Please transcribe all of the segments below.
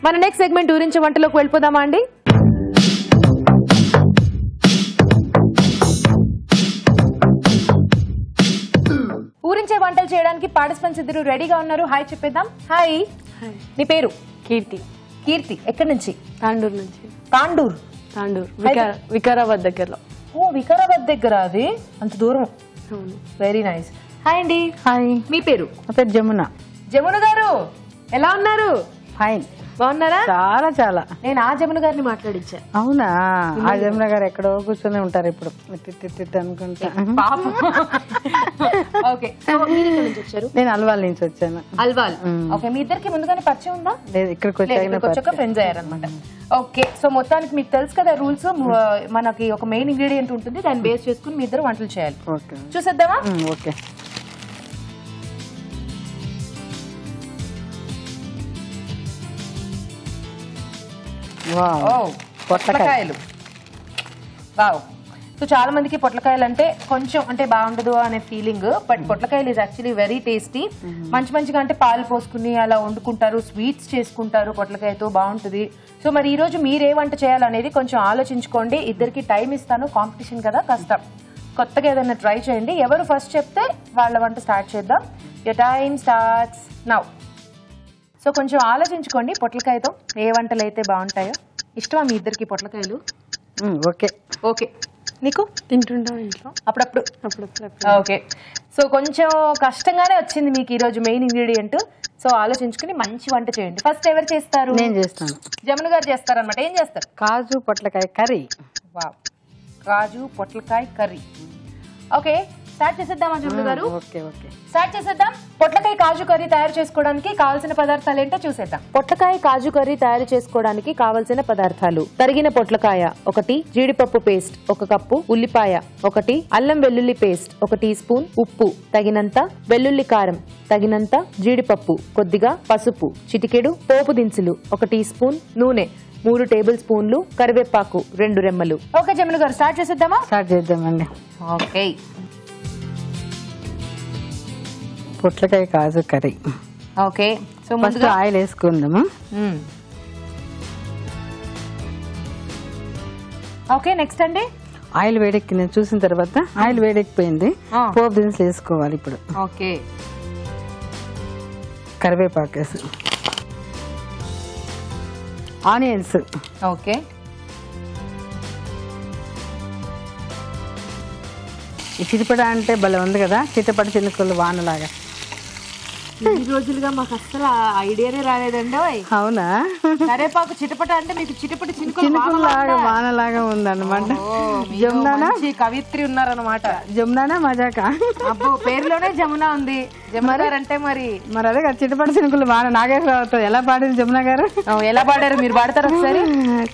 మన next segment ఊరించే వంటలోకి వెళ్ళిపోదామా అండి? ఊరించే వంటలు చేయడానికి పార్టిసిపెంట్స్ ఇద్దరు రెడీగా ఉన్నారు. హాయ్ చెప్పేద్దాం. హాయ్, నీ పేరు? కీర్తి. కీర్తి ఎక్కడి నుంచి? తాండూరు నుంచి. తాండూరు వికారాబాద్ దగ్గరలో. ఓ, వికారాబాద్ దగ్గర. అది అంత దూరం. Very nice. హాయ్ అండి. హాయ్. మీ పేరు? నా పేరు జమున. జమున గారు ఎలా ఉన్నారు? ఫైన్. బాగున్నారా? చాలా చాలా. నేను ఆ జమున గారిని మాట్లాడించా. అవునా? ఆ జమున గారు ఎక్కడో కూర్చొని ఉంటారు ఇప్పుడు అనుకుంటా. ఓకే, మీరు ఎక్కడి నుంచి వచ్చారు? నేను అల్వాల్ నుంచి వచ్చాను. అల్వాల్. ఓకే, మీ ఇద్దరికి ముందుగానే పరిచయం ఉందా? లేదు, ఇక్కడికి వచ్చాక ఫ్రెండ్స్ అయ్యారనమాట. ఓకే, సో మొత్తానికి మీకు తెలుసు కదా రూల్స్. మనకి ఒక మెయిన్ ఇంగ్రీడియంట్ ఉంటుంది, దాన్ని బేస్ చేసుకుని మీ ఇద్దరు వంటలు చేయాలి. చూసేద్దామా? ఓకే. పొట్లకాయలు. వావ్. సో చాలా మందికి పొట్లకాయలు అంటే కొంచెం అంటే బాగుండదు అనే ఫీలింగ్, బట్ పొట్లకాయలు ఇస్ యాక్చువల్లీ వెరీ టేస్టీ. మంచి మంచిగా అంటే పాలు పోసుకుని అలా వండుకుంటారు, స్వీట్స్ చేసుకుంటారు పొట్లకాయతో, బాగుంటుంది. సో మరి ఈ రోజు మీరు ఏ వంట చేయాలనేది కొంచెం ఆలోచించుకోండి. ఇద్దరికి టైం ఇస్తాను, కాంపిటీషన్ కదా, కష్టం. కొత్తగా ఏదైనా ట్రై చేయండి. ఎవరు ఫస్ట్ చెప్తే వాళ్ళ వంట స్టార్ట్ చేద్దాం. Your time starts now. So కొంచెం ఆలోచించుకోండి, పొట్లకాయతో ఏ వంటలు అయితే బాగుంటాయో. ఇష్టమా మీ ఇద్దరికి పొట్లకాయలు? ఓకే. ఓకే, నీకు? తింటుంటాం ఇంట్లో అప్పుడప్పుడు. ఓకే, సో కొంచెం కష్టంగానే వచ్చింది మీకు ఈరోజు మెయిన్ ఇంగ్రీడియంట్. సో ఆలోచించుకుని మంచి వంట చేయండి. ఫస్ట్ ఎవరు చేస్తారు? నేను చేస్తాను. జమున గారు చేస్తారనమాట. ఏం చేస్తారు? కాజు పొట్లకాయ కర్రీ. వావ్, కాజు పొట్లకాయ కర్రీ. ఓకే, స్టార్ట్ చేసేద్దామా జమున గారు? ఓకే ఓకే, స్టార్ట్ చేసేద్దాం. పొట్లకాయ కాజు కర్రీ తయారు చేసుకోవడానికి కావాల్సిన పదార్థాలు ఏంటో చూసేద్దాం. పొట్లకాయ కాజు కర్రీ తయారు చేసుకోవడానికి కావాల్సిన పదార్థాలు: తరిగిన పొట్లకాయ 1, జీడిపప్పు పేస్ట్ 1 కప్పు, ఉల్లిపాయ 1, అల్లం వెల్లుల్లి పేస్ట్ 1 టీ స్పూన్, ఉప్పు తగినంత, వెల్లుల్లి కారం తగినంత, జీడిపప్పు కొద్దిగా, పసుపు చిటికెడు, పోపు దినుసులు 1 టీ స్పూన్, నూనె 3 టేబుల్ స్పూన్లు, కరివేపాకు 2 రెమ్మలు. ఓకే జమున గారు, స్టార్ట్ చేసేద్దామా? స్టార్ట్ చేద్దామండి. ఓకే, పొట్లకాయ కాజు curry. Okay, so first oil వేసుకుందాము. ఓకే, నెక్స్ట్ అండి? ఆయిల్ వేడెక్కింది చూసిన తర్వాత, ఆయిల్ వేడెక్కిపోయింది, పోపు దినుసులు వేసుకోవాలి ఇప్పుడు. ఓకే, కరివేపాకు వేసి, ఆనియన్స్. ఓకే, ఈ చిటిపడ అంటే భలే ఉంది కదా, చిటపట చినుకులు వానలాగా. ఈ రోజులుగా మాకు అసలు ఐడియానే రాలేదండి. అవునా? కరివేపాకు చిటపట అంటే మీకు చిటపటి చినుకులాగా వానలాగా ఉందన్నమాట. జమునా కవిత్రి ఉన్నారనమాట. జమునా మజాక. అబ్బో, పేరులోనే జమున ఉంది. జమున గారు అంటే మరి అదే కదా, చిటపట చినుకులు వాన. నాగేశ్వరరావు ఎలా పాడింది జమున గారు? ఎలా పాడారు? మీరు పాడతారు ఒకసారి.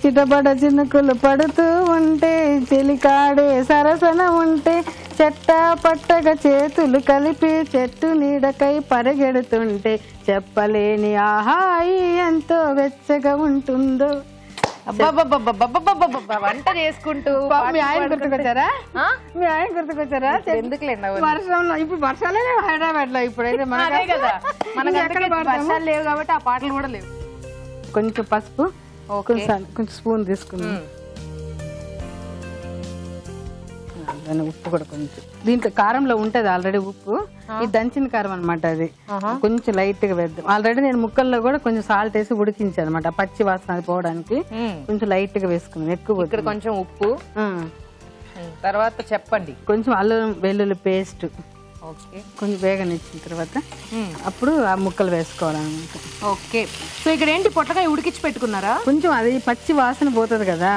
చిటపట చినుకులు పడుతూ ఉంటే, చెలికాడే సరసన ఉంటే, చెట్ట పట్టగా చేతులు కలిపి చెట్టు నీడకై పరిగెడుతుంటే, చెప్పలేని ఆహాయి ఎంతో వెచ్చగా ఉంటుందో. వంట చేసుకుంటూ మీ ఆయన గుర్తుకొచ్చారా? మీ ఆయన గుర్తుకొచ్చారా? ఎందుకులేండి, వర్షంలో. ఇప్పుడు వర్షాలే లేవు హైదరాబాద్ లో. ఇప్పుడైతే కదా మనకి వర్షాలు లేవు కాబట్టి ఆ పాటలు కూడా లేవు. కొంచెం పసుపు, కొంచెం స్పూన్ తీసుకున్నాం. ఉప్పు కూడా కొంచెం. దీంట్లో కారంలో ఉంటది ఆల్రెడీ ఉప్పు, ఇది దంచిన కారం అనమాట. అది కొంచెం లైట్ గా వేద్దాం. ఆల్రెడీ నేను ముక్కల్లో కూడా కొంచెం సాల్ట్ వేసి ఉడికించాను అనమాట, పచ్చి వాసన అది పోవడానికి. కొంచెం లైట్ గా వేసుకున్నాం, ఎక్కువ. ఇక్కడ కొంచెం ఉప్పు, తర్వాత చెప్పండి కొంచెం అల్లం వెల్లుల్లి పేస్ట్. కొంచెం వేగనిచ్చిన తర్వాత అప్పుడు ఆ ముక్కలు వేసుకోవాలన్నమాట. ఓకే, సో ఇక్కడ ఏంటి, పొట్లకాయ ఉడికించి పెట్టుకున్నారా? కొంచెం అది పచ్చి వాసన పోతుంది కదా,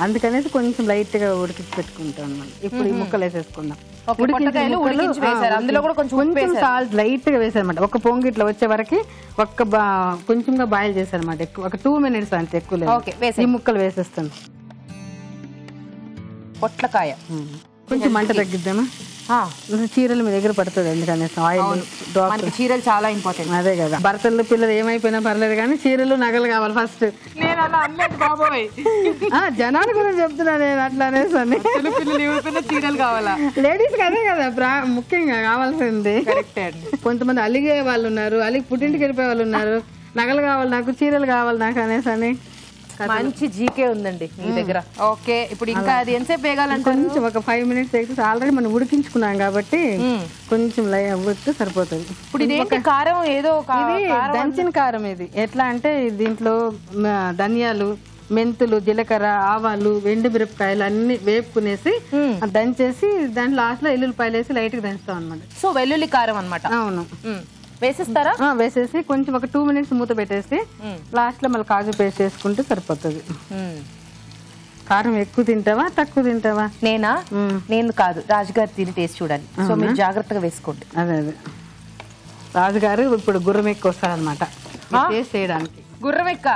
అందుకనేసి కొంచెం లైట్ గా ఉడికించి పెట్టుకుంటాం అన్నమాట. ఇప్పుడు ఈ ముక్కలు వేసేసుకుందాం. కొంచెం సాల్ట్ లైట్ గా వేసారనమాట. ఒక పొంగి ఇట్లా వచ్చే వరకు కొంచెంగా బాయిల్ చేశారనమాట. ఎక్కువ ఒక 2 minutes అంతే, ఎక్కువ లేదు. ఈ ముక్కలు వేసేస్తాను. పొట్లకాయ కొంచెం మంట తగ్గిద్దామా? చీరలు మీ దగ్గర పడుతుంది, ఎందుకని ఆయిల్. చీరలు చాలా ఇంపార్టెంట్. అదే కదా, భర్తలు పిల్లలు ఏమైపోయినా పర్లేదు కానీ చీరలు నగలు కావాలి ఫస్ట్. జనాల గురించి చెప్తున్నా నేను, అట్లా అనేసి. చీరలు కావాలా? లేడీస్ అదే కదా ముఖ్యంగా కావాల్సింది. కొంతమంది అలిగే వాళ్ళు ఉన్నారు, అలిగి పుట్టింటికి వెళ్ళిపోయే వాళ్ళు ఉన్నారు. నగలు కావాలి నాకు, చీరలు కావాలి నాకు అనేసి అని మంచి జీకే ఉందండి మీ దగ్గర. ఓకే, ఇప్పుడు ఇంకా అది ఎంతసేపు వేగాలంటే కొంచెం ఒక 5 minutes అయితే ఆల్రెడీ మనం ఉడికించుకున్నాం కాబట్టి కొంచెం ఉడికితే సరిపోతుంది. ఇప్పుడు ఇదేంటి కారం? ఏదో దంచిన కారం ఇది. ఎట్లా అంటే దీంట్లో ధనియాలు, మెంతులు, జీలకర్ర, ఆవాలు, ఎండు మిరపకాయలు అన్ని వేపుకునేసి దంచేసి దాంట్లో లాస్ట్ లో ఎల్లుల్లిపాయలు వేసి లైట్ గా దంచుతాం అనమాట. సో వెల్లుల్లి కారం అనమాట. అవును, వేసేస్తారా? వేసేసి కొంచెం ఒక 2 minutes మూత పెట్టేసి లాస్ట్ లో మళ్ళీ కాజు పేస్ట్ వేసుకుంటే సరిపోతుంది. కారం ఎక్కువ తింటావా తక్కువ తింటావా? నేను కాదు, రాజుగారు తిని టేస్ట్ చూడాలి. సో మీరు జాగ్రత్తగా వేసుకోండి. అదే రాజుగారు ఇప్పుడు గుర్రం ఎక్కువ వస్తారనమాట టేస్ట్ చేయడానికి. గుర్రం ఎక్క?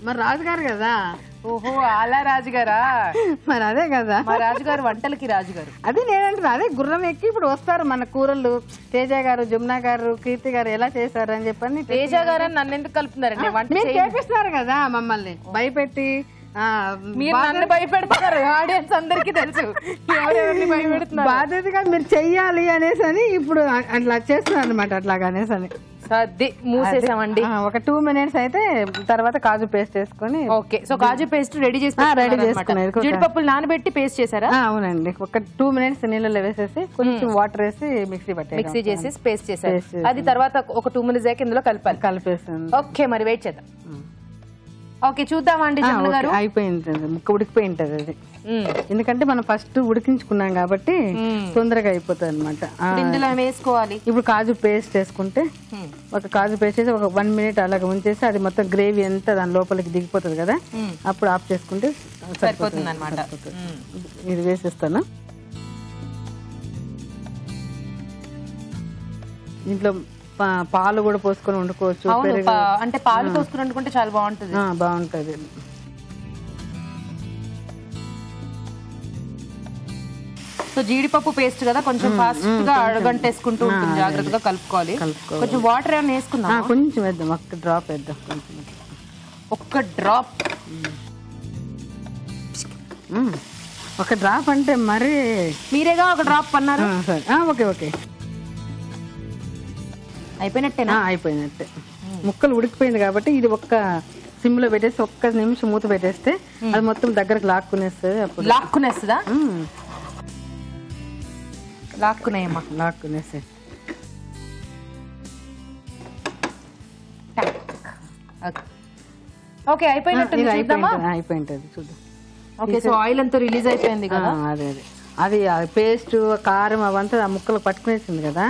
మరి రాజుగారు కదా. ఓహో, అలా రాజుగారా? మరి అదే కదా, మా రాజుగారు వంటలకి రాజుగారు. అదే నేనంటున్నా, అదే గుర్రం ఎక్కి ఇప్పుడు వస్తారు మన కూరలు. తేజ గారు, జమున గారు, కీర్తి గారు ఎలా చేశారు అని చెప్పని. తేజ గారు నన్ను ఎందుకు కలుపుతున్నారండి? వంట చేపిస్తున్నారు కదా మమ్మల్ని భయపెట్టి. మీరు నన్ను భయపెడతారు, ఆడియన్స్ అందరికీ తెలుసు ఎవరెవరిని భయపెడుతున్నారు. బాధ్యతగా మీరు చెయ్యాలి అనేసి అని ఇప్పుడు అట్లా చేస్తున్నారు అనమాట. అట్లాగా అనేసి అని మూసేసామండి. ఒక 2 minutes అయితే తర్వాత కాజు పేస్ట్ వేసుకొని. ఓకే, సో కాజు పేస్ట్ రెడీ చేసుకున్నారు. జీడిపప్పులు నానబెట్టి పేస్ట్ చేశారా? అవునండి, ఒక 2 minutes నీళ్ళలో వేసేసి కొంచెం వాటర్ వేసి మిక్సీ చేసి పేస్ట్ చేశారు. అది తర్వాత ఒక 2 minutes దాకా ఇందులో కలిపేస్తాను. ఓకే, మరి వెయిట్ చేద్దాం. ఓకే, చూద్దామండి. అయిపోయింది, ముక్క ఉడికిపోయి ఉంటది అది. ఎందుకంటే మనం ఫస్ట్ ఉడికించుకున్నాం కాబట్టి తొందరగా అయిపోతుంది అనమాట. ఇందులో వేసుకోవాలి. ఇప్పుడు కాజు పేస్ట్ వేసుకుంటే ఒక కాజు పేస్ట్ వేసి ఒక 1 minute అలాగ ఉంచేసి అది మొత్తం గ్రేవీ అంతా దాని లోపలికి దిగిపోతుంది కదా, అప్పుడు ఆఫ్ చేసుకుంటే సరిపోతుంది అనమాట. ఇది వేసేస్తాను. దీంట్లో పాలు కూడా పోసుకొని వండుకోవచ్చు. అంటే పాలు పోసుకొని వండుకుంటే చాలా బాగుంటుంది. బాగుంటది. సో జీడిపప్పు పేస్ట్ కదా, కొంచెం ఫాస్ట్ గా అడగంటేసుకుంటూ ఉంటుంది, జాగ్రత్తగా కలుపుకోవాలి. కొంచెం వాటర్ ఏమైనా వేసుకుందాం? కొంచెం వేద్దాం, ఒక్క డ్రాప్ వేద్దాం. ఒక్క డ్రాప్? ఒక డ్రాప్ అంటే మరి మీరేగా ఒక డ్రాప్ అన్నారు. ఓకే ఓకే, అయిపోయినట్టేనా? అయిపోయినట్టే. ముక్కలు ఉడికిపోయింది కాబట్టి ఇది ఒక్క సిమ్ లో పెట్టేసి ఒక్క నిమిషం మూత పెట్టేస్తే అది మొత్తం దగ్గరకు లాక్కునేస్తుంది. అప్పుడు లాక్కునేస్తుందా? లాక్కునేయమ్మా, లాక్కునేసి. ఓకే, అయిపోయినట్టు అయిపోయింటది చూద్దాం. ఓకే, సో ఆయిల్ అంతా రిలీజ్ అయిపోయింది కదా. అది పేస్ట్ కారం అవంతా ఆ ముక్కలు పట్టుకునేసింది కదా,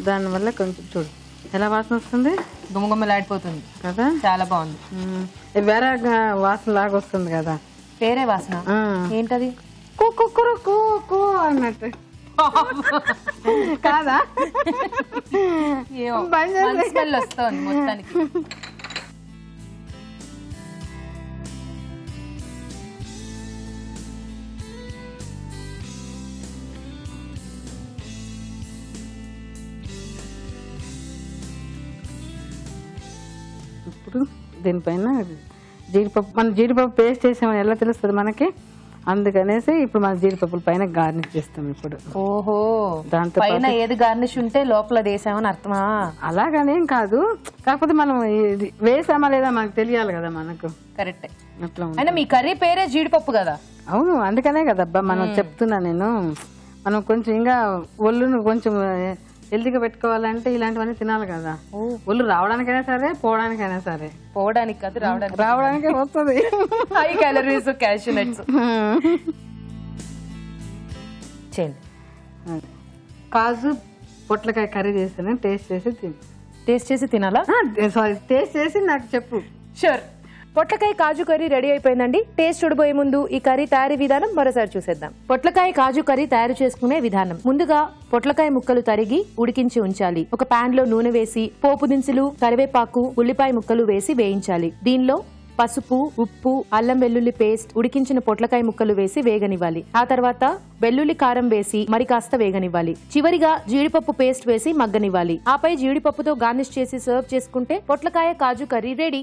దానివల్ల కొంచెం చూడు ఎలా వాసన వస్తుంది, గుమ్మగుమ్మలాడిపోతుంది కదా. చాలా బాగుంది. వేరే వాసన లాగా వస్తుంది కదా. వేరే వాసన ఏంటది? కూ అన్నట్టు కాదా? స్మెల్ వస్తుంది మొత్తానికి. ఇప్పుడు దీనిపైన జీడిపప్పు, మనం జీడిపప్పు పేస్ట్ చేసామని ఎలా తెలుస్తుంది మనకి, అందుకనేసి ఇప్పుడు మన జీడిపప్పుల పైన గార్నిష్ చేస్తాం. ఇప్పుడు ఓహో, దాంతో పైన ఏది గార్నిష్ ఉంటే లోపల వేసామని అర్థమా? అలాగనేం కాదు, కాకపోతే మనం వేసామా లేదా మనకు తెలియాలి కదా మనకు. కరెక్ట్. అట్లా మీ కర్రీ పేరే జీడిపప్పు కదా. అవును, అందుకనే కదబ్బా మనం చెప్తున్నా నేను. మనం కొంచెం ఇంకా ఒళ్ళును కొంచెం హెల్తీగా పెట్టుకోవాలంటే ఇలాంటివన్నీ తినాలి కదా. ఒళ్ళు రావడానికైనా సరే పోవడానికైనా సరే. పోవడానికి కాదు, రావడానికే వస్తుంది. High calories, cashew nuts. కాజు పొట్లకాయ కర్రీ చేస్తాను, టేస్ట్ చేసి తినాలా? సారీ, టేస్ట్ చేసి నాకు చెప్పు. షూర్. పొట్లకాయ కాజు కర్రీ రెడీ అయిపోయిందండి. టేస్ట్ చూడబోయే ముందు ఈ కర్రీ తయారీ విధానం మరోసారి చూసేద్దాం. పొట్లకాయ కాజు కర్రీ తయారు చేసుకునే విధానం. ముందుగా పొట్లకాయ ముక్కలు తరిగి ఉడికించి ఉంచాలి. ఒక పాన్ లో నూనె వేసి పోపు దినుసులు, కరివేపాకు, ఉల్లిపాయ ముక్కలు వేసి వేయించాలి. దీనిలో పసుపు, ఉప్పు, అల్లం వెల్లుల్లి పేస్ట్, ఉడికించిన పొట్లకాయ ముక్కలు వేసి వేగనివ్వాలి. ఆ తర్వాత వెల్లుల్లి కారం వేసి మరి కాస్త వేగనివ్వాలి. చివరిగా జీడిపప్పు పేస్ట్ వేసి మగ్గనివ్వాలి. ఆపై జీడిపప్పుతో గార్నిష్ చేసి సర్వ్ చేసుకుంటే పొట్లకాయ కాజు కర్రీ రెడీ.